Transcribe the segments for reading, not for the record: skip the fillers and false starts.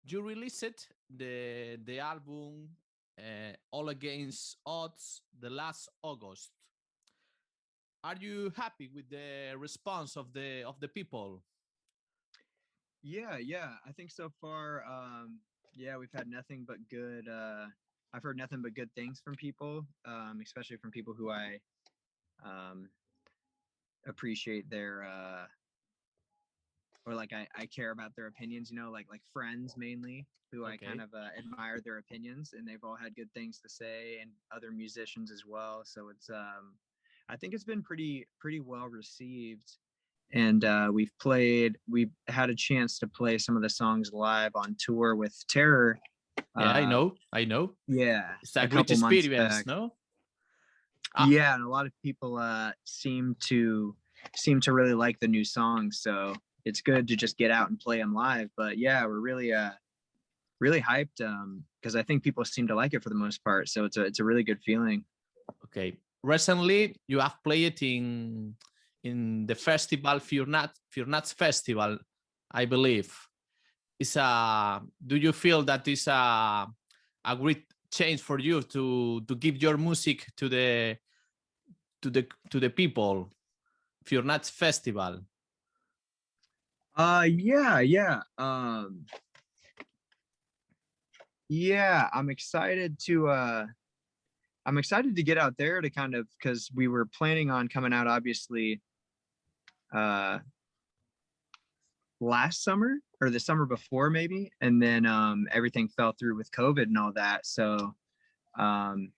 You released the album All Against Odds the last August. Are you happy with the response of the people? Yeah. I think so far, yeah, we've had nothing but good. I've heard nothing but good things from people, especially from people who I um, appreciate their or like I care about their opinions. like friends mainly who I kind Okay. of admire their opinions, and they've all had good things to say, and other musicians as well. So it's I think it's been pretty well received. And we've had a chance to play some of the songs live on tour with Terror. Yeah, I uh know. I know. yeah, It's a a great couple months experience, back. no? Ah, Yeah, and a lot of people seem to really like the new songs, so it's good to just get out and play them live. But yeah, we're really hyped, because I think people seem to like it for the most part, so it's a really good feeling. okay. Recently, you have played in the festival Furnats Festival, I believe. Is a Do you feel that is a great change for you to give your music to the people? Furnats Festival. Yeah, I'm excited to get out there, to kind of, because we were planning on coming out, obviously, uh last summer or the summer before maybe, and then everything fell through with COVID and all that. Um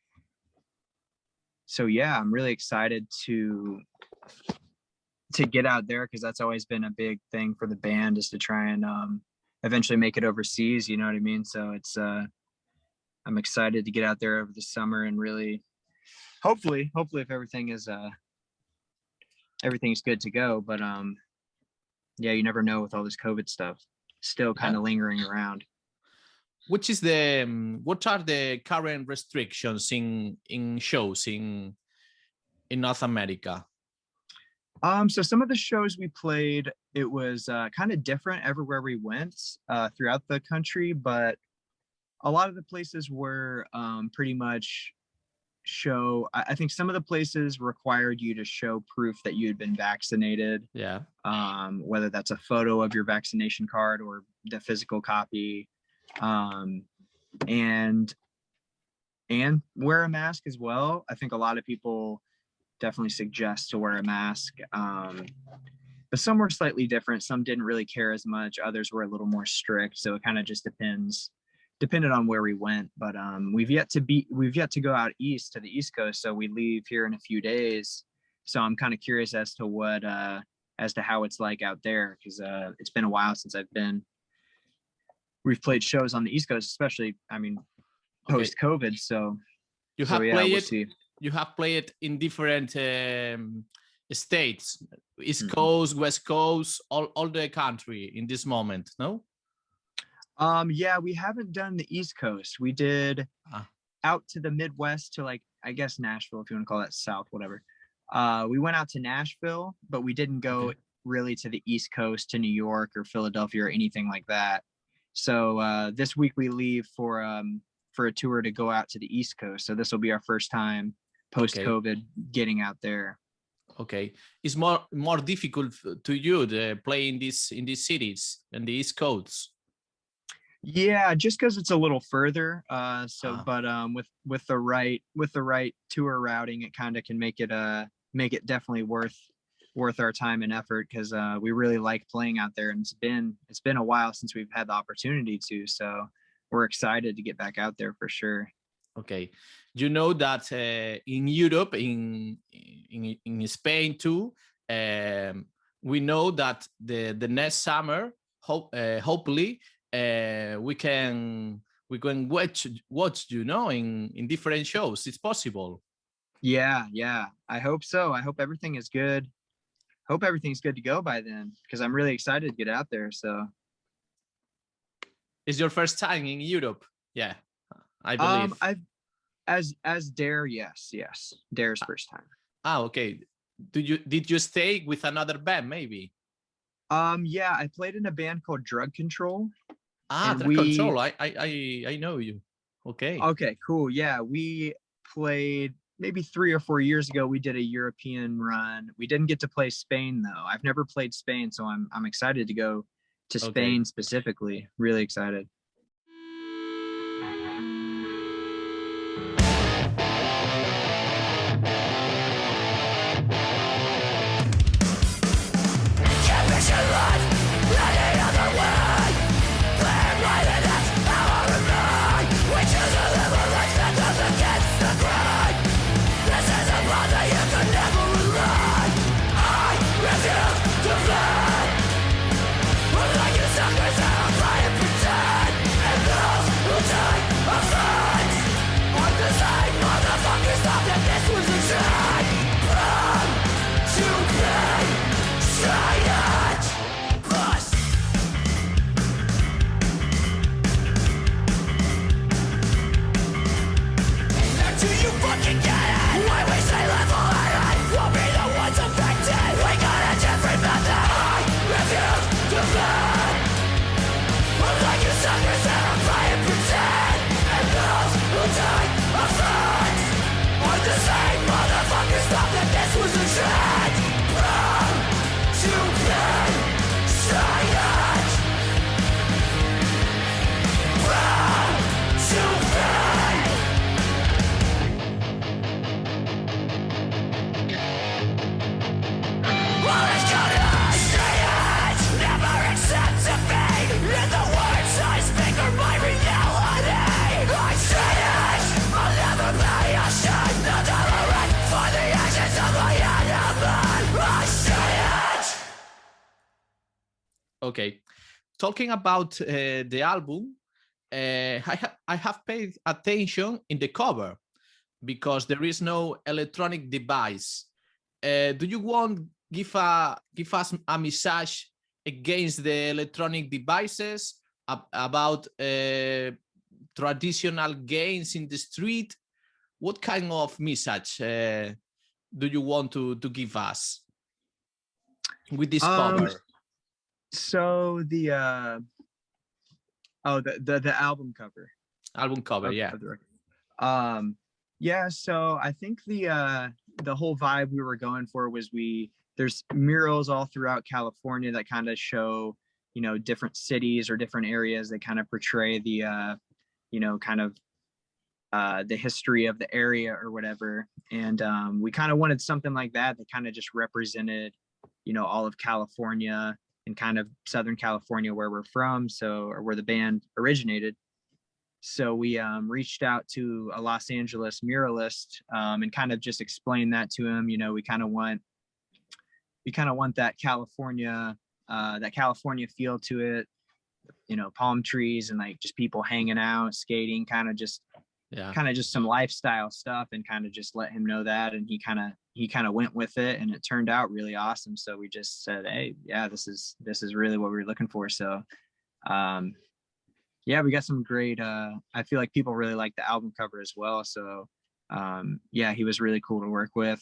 so yeah, I'm really excited to get out there, because that's always been a big thing for the band, is to try and eventually make it overseas, you know what I mean? So it's I'm excited to get out there over the summer, and really, hopefully if everything's good to go. But yeah, you never know with all this COVID stuff still kind Yeah. of lingering around. What are the current restrictions in shows in North America? So some of the shows we played, it was kind of different everywhere we went throughout the country, but a lot of the places were pretty much show. I think some of the places required you to show proof that you had been vaccinated, Yeah. whether that's a photo of your vaccination card or the physical copy, um, and wear a mask as well. I think a lot of people definitely suggest to wear a mask. But some were slightly different. Some didn't really care as much. Others were a little more strict. So it kind of just depended on where we went. But we've yet to go out east to the East Coast. So we leave here in a few days. So I'm kind of curious as to how it's like out there, because it's been a while since we've played shows on the East Coast, especially, I mean, Okay. post COVID. So You so have yeah, we'll played. see. You have played in different states, East Mhm. Coast, West Coast, all the country in this moment. No. Yeah, we haven't done the East Coast. We did Ah, out to the Midwest, to, like, I guess Nashville, if you want to call that South, whatever. We went out to Nashville, but we didn't go okay. really to the East Coast, to New York or Philadelphia or anything like that. So this week we leave for a tour to go out to the East Coast. So this will be our first time post Okay. COVID getting out there. Okay. It's more difficult to you to play in these cities and the East Coast. Yeah, just because it's a little further. Ah, But with the right tour routing, it kind of can make it definitely worth our time and effort, because we really like playing out there, and it's been a while since we've had the opportunity to. So we're excited to get back out there for sure. okay. You know that in Europe, in Spain too, we know that the next summer, hopefully, we can watch in different shows. It's possible. Yeah. I hope so. I hope everything is good. Hope everything's good to go by then, because I'm really excited to get out there. So It's your first time in Europe, yeah, I believe. I've as Dare, yes, Dare's first time. Okay. Did you stay with another band maybe? Yeah, I played in a band called Drug Control, Ah, and Drag we Control. I know you. Okay. okay, cool. Yeah, we played maybe 3 or 4 years ago. We did a European run. We didn't get to play Spain though. I've never played Spain, so I'm excited to go to Okay. Spain specifically. Really excited. Okay. Talking about the album, I have paid attention in the cover because there is no electronic device. Do you want give us a message against the electronic devices about traditional games in the street? What kind of message do you want to give us with this Um, cover? so the album cover Album cover, yeah. of the record. Yeah, so I think the whole vibe we were going for was there's murals all throughout California that kind of show, different cities or different areas that kind of portray kind of the history of the area or whatever. And we kind of wanted something like that kind of just represented, all of California and kind of Southern California where we're from, or where the band originated. So we reached out to a Los Angeles muralist and kind of just explained that to him. We kind of want that California feel to it. Palm trees and like just people hanging out, skating, kind of just some lifestyle stuff, and kind of just let him know that. And he kind of went with it, and it turned out really awesome. So we just said, hey, yeah, this is really what we were looking for. So yeah, we got some great I feel like people really like the album cover as well. So yeah, he was really cool to work with.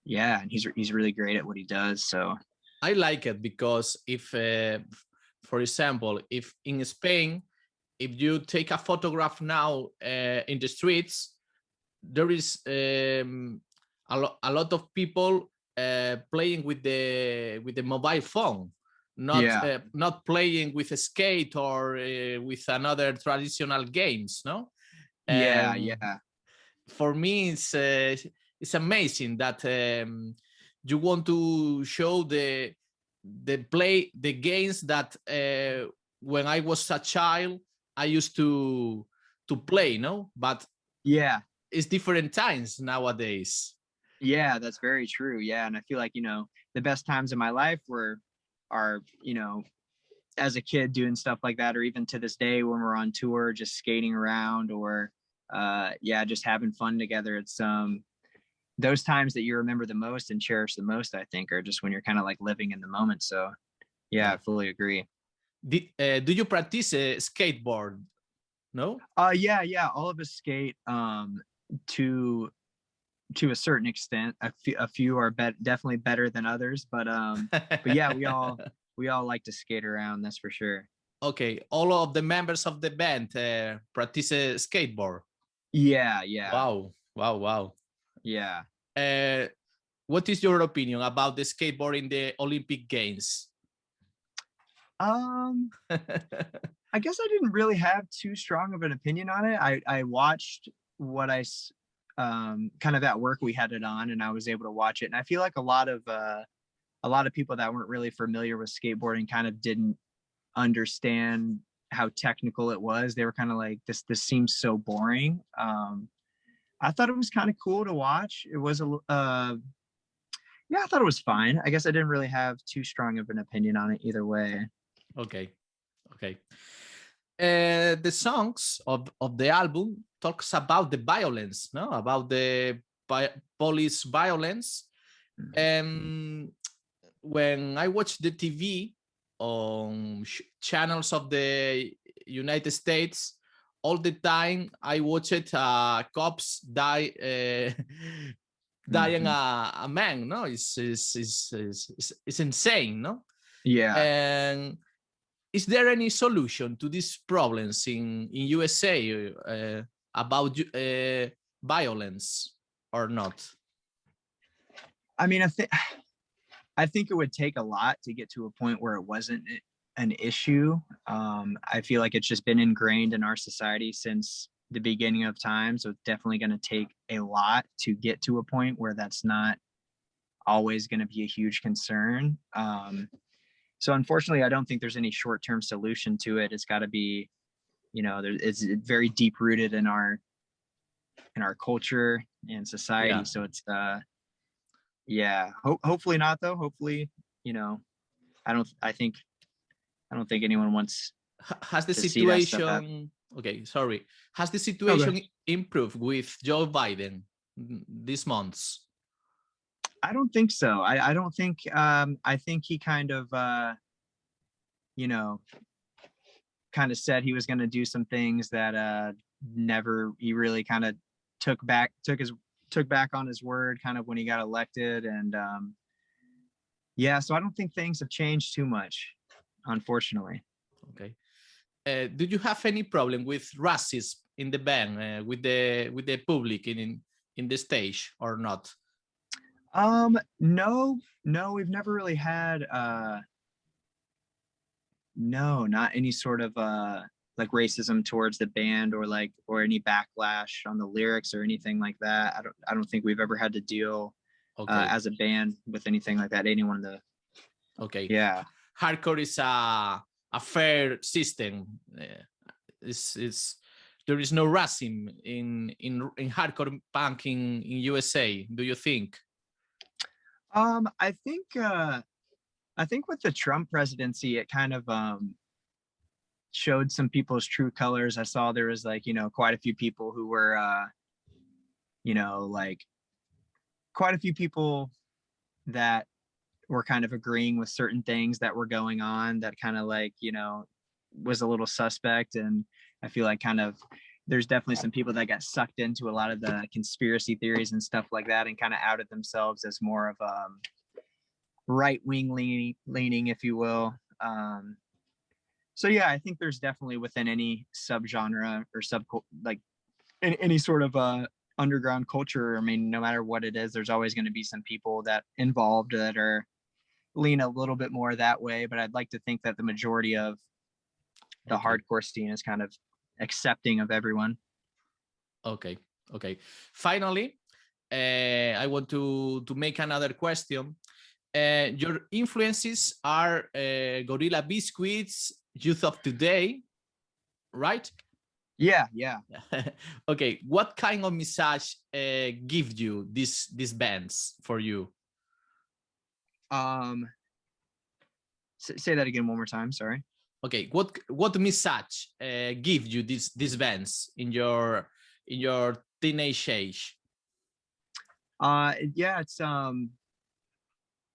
Yeah, and he's really great at what he does. So I like it because if for example, if in Spain, if you take a photograph now in the streets, there is a lot of people playing with the mobile phone, not playing with a skate or with another traditional games, no? Yeah. For me, it's amazing that you want to show the games that when I was a child I used to play, no? But yeah, it's different times nowadays. Yeah, that's very true. Yeah, and I feel like the best times in my life are as a kid doing stuff like that, or even to this day when we're on tour, just skating around, or yeah, just having fun together. It's those times that you remember the most and cherish the most, I think, are just when you're kind of like living in the moment. So yeah, I fully agree. Do you practice skateboard? No? Yeah, all of us skate to to a certain extent. A few are definitely better than others, but yeah, we all like to skate around. That's for sure. Okay, all of the members of the band practice skateboard. Yeah, yeah, Wow, wow, wow. yeah. What is your opinion about the skateboard in the Olympic Games? I guess I didn't really have too strong of an opinion on it. I watched what kind of at work we had it on, and I was able to watch it. And I feel like a lot of people that weren't really familiar with skateboarding kind of didn't understand how technical it was. They were kind of like, this seems so boring. I thought it was kind of cool to watch. It was yeah, I thought it was fine. I guess I didn't really have too strong of an opinion on it either way. Okay, okay. The songs of the album talks about the violence, no, about the police violence. And when I watch the TV on channels of the United States, all the time I watch it. Cops die, dying a man. No, it's insane. No. Yeah. And is there any solution to these problems in USA about violence or not? I mean, I think it would take a lot to get to a point where it wasn't an issue. I feel like it's just been ingrained in our society since the beginning of time. So it's definitely going to take a lot to get to a point where that's not always going to be a huge concern. So unfortunately, I don't think there's any short-term solution to it. It's got to be, you know, it's very deep rooted in our culture and society. Yeah. So it's yeah. Hopefully not though. Hopefully, you know, I don't think anyone wants. Has the situation? Okay, sorry. Has the situation improved with Joe Biden these months? I don't think so. I don't think. I think he kind of, you know, kind of said he was going to do some things that never. He really kind of took back on his word kind of when he got elected. And yeah, so I don't think things have changed too much, unfortunately. Okay. Do you have any problem with racism in the band, with the public in the stage or not? No, we've never really had no, not any sort of like racism towards the band or any backlash on the lyrics or anything like that. I don't think we've ever had to deal as a band with anything like that. Anyone the yeah. Hardcore is a fair system. There is no racism in hardcore punk in USA. Do you think? I think with the Trump presidency, it kind of showed some people's true colors. I saw there was quite a few people who were quite a few people that were kind of agreeing with certain things that were going on that kind of was a little suspect. And I feel like there's definitely some people that got sucked into a lot of the conspiracy theories and stuff like that and kind of outed themselves as more of right-wing leaning, if you will. So yeah, I think there's definitely within any subgenre or any sort of underground culture, I mean, no matter what it is, there's always going to be some people that involved that are lean a little bit more that way. But I'd like to think that the majority of the hardcore scene is kind of accepting of everyone. Okay. Finally, I want to make another question. Your influences are Gorilla Biscuits, Youth of Today, right? Yeah. Okay, what kind of message give you these bands for you? Say that again one more time, sorry. Okay, what message give you these bands in your teenage age? Yeah, it's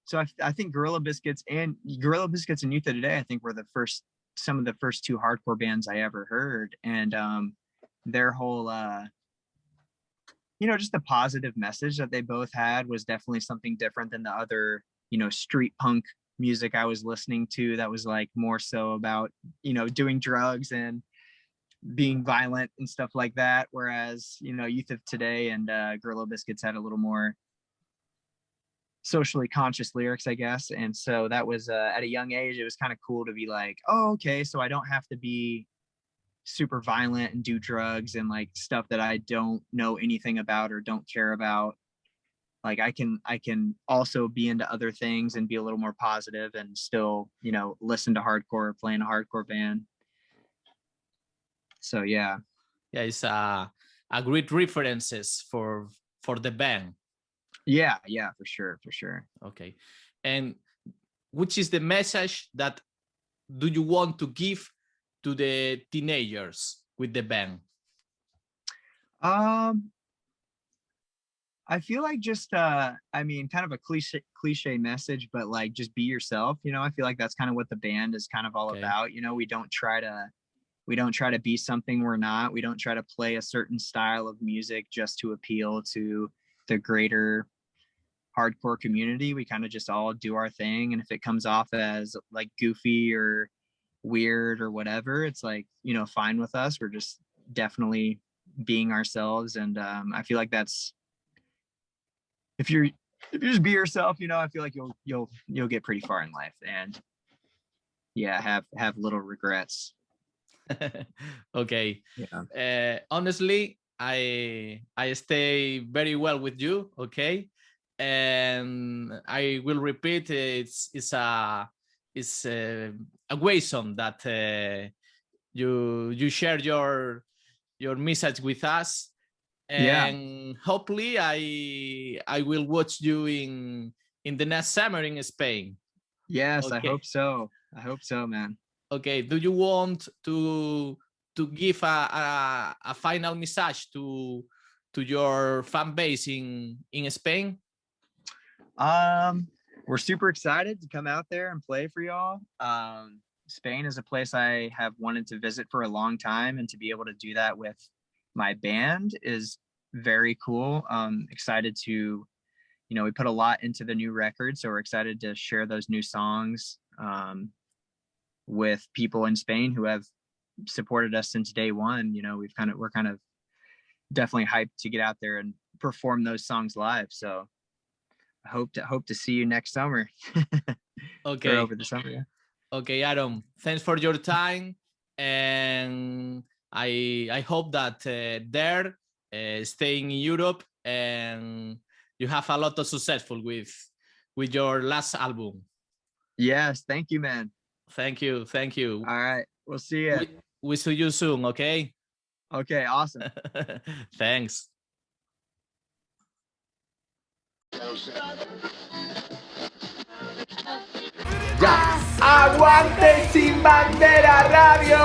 so I think Gorilla Biscuits and Youth of Today, I think were some of the first two hardcore bands I ever heard. And their whole just the positive message that they both had was definitely something different than the other, street punk music I was listening to that was like more so about, doing drugs and being violent and stuff like that. Whereas, Youth of Today and Gorilla Biscuits had a little more socially conscious lyrics, I guess. And so that was at a young age, it was kind of cool to be like, oh, okay, so I don't have to be super violent and do drugs and like stuff that I don't know anything about or don't care about. Like I can also be into other things and be a little more positive and still, listen to hardcore, play in a hardcore band. So yeah. Yeah, it's a great references for the band. Yeah, for sure. Okay. And which is the message that do you want to give to the teenagers with the band? I feel like just kind of a cliche message, but like just be yourself. I feel like that's kind of what the band is kind of all about. We don't try to be something we're not. We don't try to play a certain style of music just to appeal to the greater hardcore community. We kind of just all do our thing, and if it comes off as like goofy or weird or whatever, it's like, fine with us. We're just definitely being ourselves, and I feel like that's, if you just be yourself, I feel like you'll get pretty far in life, and have little regrets. Okay. Yeah. Honestly, I stay very well with you. Okay. And I will repeat, it's a way song that you share your message with us, and hopefully I will watch you in the next summer in Spain. Yes, okay. I hope so, man. Okay, do you want to give a final message to your fan base in Spain? We're super excited to come out there and play for y'all. Spain is a place I have wanted to visit for a long time, and to be able to do that with my band is very cool. Excited to, we put a lot into the new record, so we're excited to share those new songs with people in Spain who have supported us since day one. We're kind of definitely hyped to get out there and perform those songs live. So I hope to see you next summer. Okay. Or over the summer, yeah. Okay, Aaron, thanks for your time, and I hope that there, staying in Europe, and you have a lot of successful with your last album. Yes, thank you, man. Thank you. All right, we'll see you. We see you soon, okay? Okay, awesome. Thanks. Ya, aguante Sin Bandera Radio.